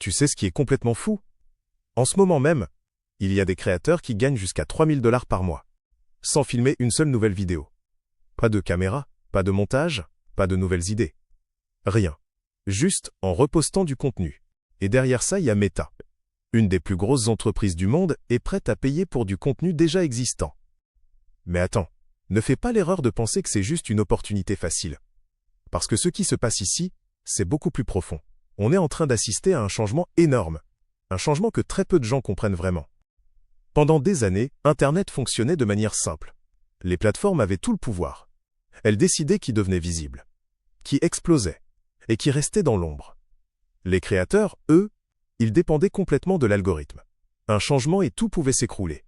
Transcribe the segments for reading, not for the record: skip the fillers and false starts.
Tu sais ce qui est complètement fou? En ce moment même, il y a des créateurs qui gagnent jusqu'à 3000 $ par mois, sans filmer une seule nouvelle vidéo. Pas de caméra, pas de montage, pas de nouvelles idées. Rien. Juste en repostant du contenu. Et derrière ça, il y a Meta. Une des plus grosses entreprises du monde est prête à payer pour du contenu déjà existant. Mais attends, ne fais pas l'erreur de penser que c'est juste une opportunité facile. Parce que ce qui se passe ici, c'est beaucoup plus profond. On est en train d'assister à un changement énorme. Un changement que très peu de gens comprennent vraiment. Pendant des années, Internet fonctionnait de manière simple. Les plateformes avaient tout le pouvoir. Elles décidaient qui devenait visible, qui explosait, et qui restait dans l'ombre. Les créateurs, eux, ils dépendaient complètement de l'algorithme. Un changement et tout pouvait s'écrouler.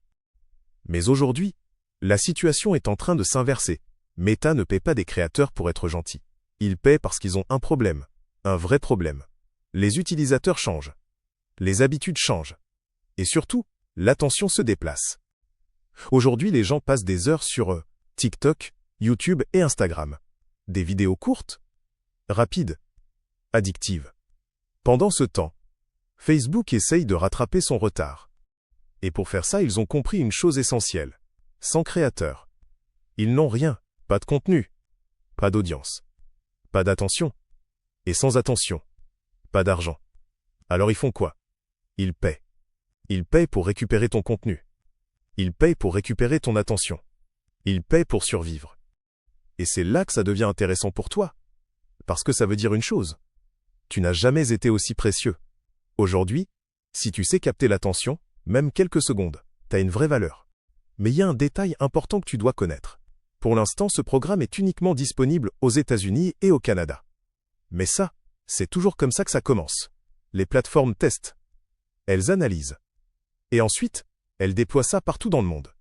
Mais aujourd'hui, la situation est en train de s'inverser. Meta ne paie pas des créateurs pour être gentils. Ils paient parce qu'ils ont un problème, un vrai problème. Les utilisateurs changent. Les habitudes changent. Et surtout, l'attention se déplace. Aujourd'hui, les gens passent des heures sur TikTok, YouTube et Instagram. Des vidéos courtes, rapides, addictives. Pendant ce temps, Facebook essaye de rattraper son retard. Et pour faire ça, ils ont compris une chose essentielle. Sans créateurs, ils n'ont rien, pas de contenu, pas d'audience, pas d'attention. Et sans attention, pas d'argent. Alors ils font quoi? Ils paient. Ils payent pour récupérer ton contenu. Ils payent pour récupérer ton attention. Ils payent pour survivre. Et c'est là que ça devient intéressant pour toi. Parce que ça veut dire une chose. Tu n'as jamais été aussi précieux. Aujourd'hui, si tu sais capter l'attention, même quelques secondes, tu as une vraie valeur. Mais il y a un détail important que tu dois connaître. Pour l'instant, ce programme est uniquement disponible aux États-Unis et au Canada. Mais ça, c'est toujours comme ça que ça commence. Les plateformes testent. Elles analysent. Et ensuite, elles déploient ça partout dans le monde.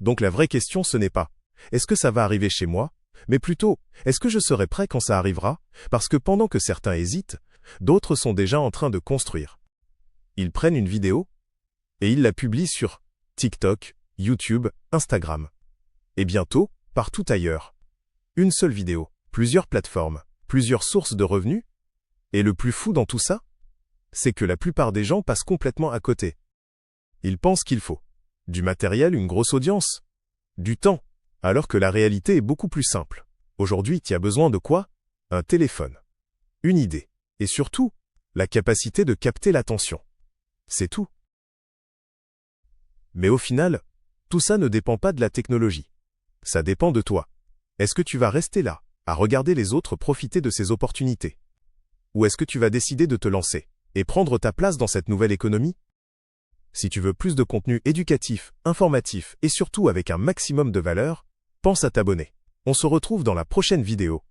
Donc la vraie question, ce n'est pas « est-ce que ça va arriver chez moi ?» mais plutôt « est-ce que je serai prêt quand ça arrivera ?» Parce que pendant que certains hésitent, d'autres sont déjà en train de construire. Ils prennent une vidéo et ils la publient sur TikTok, YouTube, Instagram. Et bientôt, partout ailleurs. Une seule vidéo, plusieurs plateformes, plusieurs sources de revenus. Et le plus fou dans tout ça, c'est que la plupart des gens passent complètement à côté. Ils pensent qu'il faut du matériel, une grosse audience, du temps, alors que la réalité est beaucoup plus simple. Aujourd'hui, tu as besoin de quoi? Un téléphone, une idée, et surtout, la capacité de capter l'attention. C'est tout. Mais au final, tout ça ne dépend pas de la technologie. Ça dépend de toi. Est-ce que tu vas rester là, à regarder les autres profiter de ces opportunités? Ou est-ce que tu vas décider de te lancer et prendre ta place dans cette nouvelle économie? Si tu veux plus de contenu éducatif, informatif et surtout avec un maximum de valeur, pense à t'abonner. On se retrouve dans la prochaine vidéo.